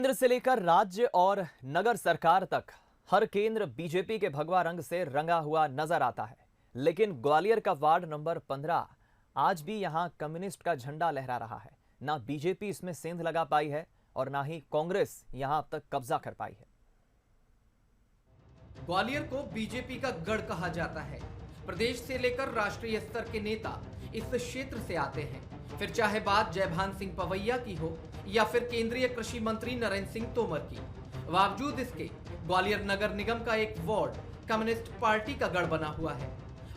केंद्र से लेकर राज्य और नगर सरकार तक हर केंद्र बीजेपी के भगवा रंग से रंगा हुआ नजर आता है। लेकिन ग्वालियर का वार्ड नंबर 15 आज भी यहां कम्युनिस्ट का झंडा लहरा रहा है। ना बीजेपी इसमें सेंध लगा पाई है और ना ही कांग्रेस यहां अब तक कब्जा कर पाई है। ग्वालियर को बीजेपी का गढ़ कहा जाता है। प्रदेश से लेकर राष्ट्रीय स्तर के नेता इस क्षेत्र से आते हैं। फिर चाहे बात जयभान सिंह पवैया की हो या फिर केंद्रीय कृषि मंत्री नरेंद्र सिंह तोमर की, बावजूद इसके ग्वालियर नगर निगम का एक वार्ड कम्युनिस्ट पार्टी का गढ़ बना हुआ है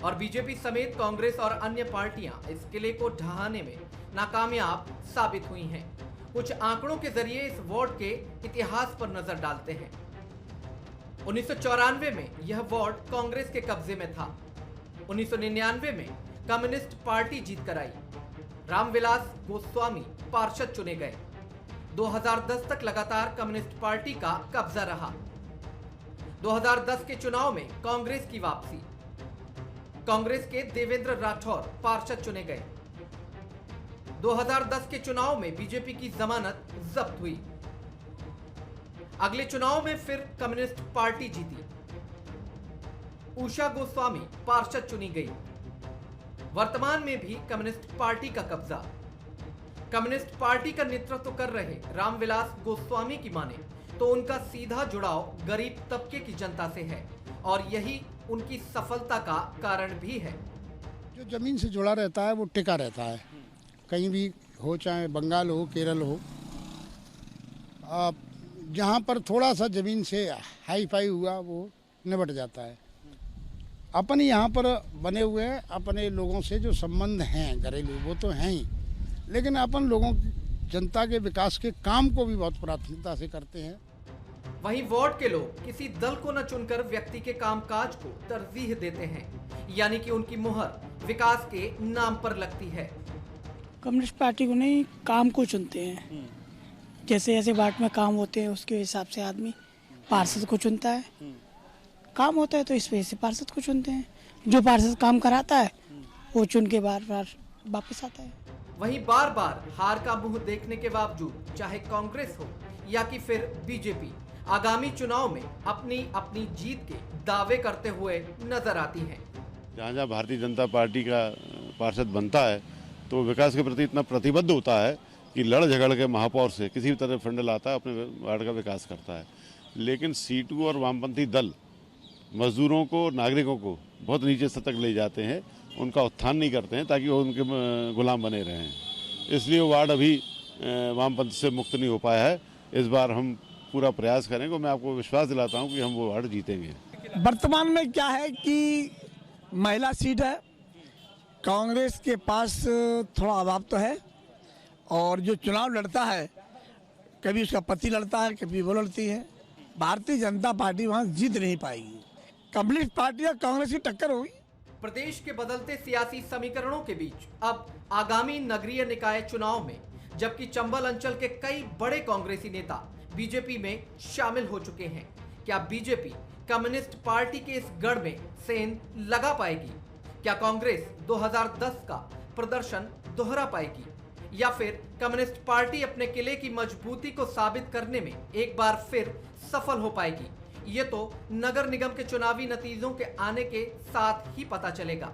और बीजेपी समेत कांग्रेस और अन्य पार्टियां इस किले को ढहाने में नाकामयाब साबित हुई हैं। कुछ आंकड़ों के जरिए इस वार्ड के इतिहास पर नजर डालते हैं। 1994 में यह वार्ड कांग्रेस के कब्जे में था। 1999 में कम्युनिस्ट पार्टी जीत कर आई। रामविलास गोस्वामी पार्षद चुने गए। 2010 तक लगातार कम्युनिस्ट पार्टी का कब्जा रहा। 2010 के चुनाव में कांग्रेस की वापसी। कांग्रेस के देवेंद्र राठौर पार्षद चुने गए। 2010 के चुनाव में बीजेपी की जमानत जब्त हुई। अगले चुनाव में फिर कम्युनिस्ट पार्टी जीती। उषा गोस्वामी पार्षद चुनी गई। वर्तमान में भी कम्युनिस्ट पार्टी का कब्जा। कम्युनिस्ट पार्टी का नेतृत्व कर रहे रामविलास गोस्वामी की माने तो उनका सीधा जुड़ाव गरीब तबके की जनता से है और यही उनकी सफलता का कारण भी है। जो जमीन से जुड़ा रहता है वो टिका रहता है, कहीं भी हो, चाहे बंगाल हो, केरल हो। जहाँ पर थोड़ा सा जमीन से हाई फाई हुआ वो निबट जाता है। अपन यहाँ पर बने हुए हैं, अपने लोगों से जो संबंध हैं घरेलू वो तो हैं ही, लेकिन अपन लोगों जनता के विकास के काम को भी बहुत प्राथमिकता से करते हैं। वहीं वार्ड के लोग किसी दल को न चुनकर व्यक्ति के कामकाज को तरजीह देते हैं, यानी कि उनकी मुहर विकास के नाम पर लगती है। कम्युनिस्ट पार्टी को नहीं, काम को चुनते हैं। जैसे जैसे वार्ड में काम होते हैं उसके हिसाब से आदमी पार्षद को चुनता है। काम होता है तो इस वजह से पार्षद को चुनते हैं। जो पार्षद काम कराता है वो चुन के बार बार वापस आता है। वहीं बार बार हार का मुंह देखने के बावजूद चाहे कांग्रेस हो या कि फिर बीजेपी आगामी चुनाव में अपनी अपनी जीत के दावे करते हुए नजर आती हैं। जहाँ भारतीय जनता पार्टी का पार्षद बनता है तो विकास के प्रति इतना प्रतिबद्ध होता है कि लड़ झगड़ के महापौर से किसी भी तरह फंड लाता है, अपने वार्ड का विकास करता है। लेकिन सीटू और वामपंथी दल मजदूरों को, नागरिकों को बहुत नीचे स्तर तक ले जाते हैं, उनका उत्थान नहीं करते हैं ताकि वो उनके गुलाम बने रहें। इसलिए वो वार्ड अभी वामपंथ से मुक्त नहीं हो पाया है। इस बार हम पूरा प्रयास करेंगे। मैं आपको विश्वास दिलाता हूं कि हम वो वार्ड जीतेंगे। वर्तमान में क्या है कि महिला सीट है, कांग्रेस के पास थोड़ा अभाव तो है और जो चुनाव लड़ता है कभी उसका पति लड़ता है, कभी वो लड़ती है। भारतीय जनता पार्टी वहाँ जीत नहीं पाएगी। कम्युनिस्ट पार्टी और कांग्रेस की टक्कर होगी। प्रदेश के बदलते सियासी समीकरणों के बीच अब आगामी नगरीय निकाय चुनाव में जबकि चंबल अंचल के कई बड़े कांग्रेसी नेता बीजेपी में शामिल हो चुके हैं, क्या बीजेपी कम्युनिस्ट पार्टी के इस गढ़ में सेंध लगा पाएगी? क्या कांग्रेस 2010 का प्रदर्शन दोहरा पाएगी या फिर कम्युनिस्ट पार्टी अपने किले की मजबूती को साबित करने में एक बार फिर सफल हो पाएगी? ये तो नगर निगम के चुनावी नतीजों के आने के साथ ही पता चलेगा।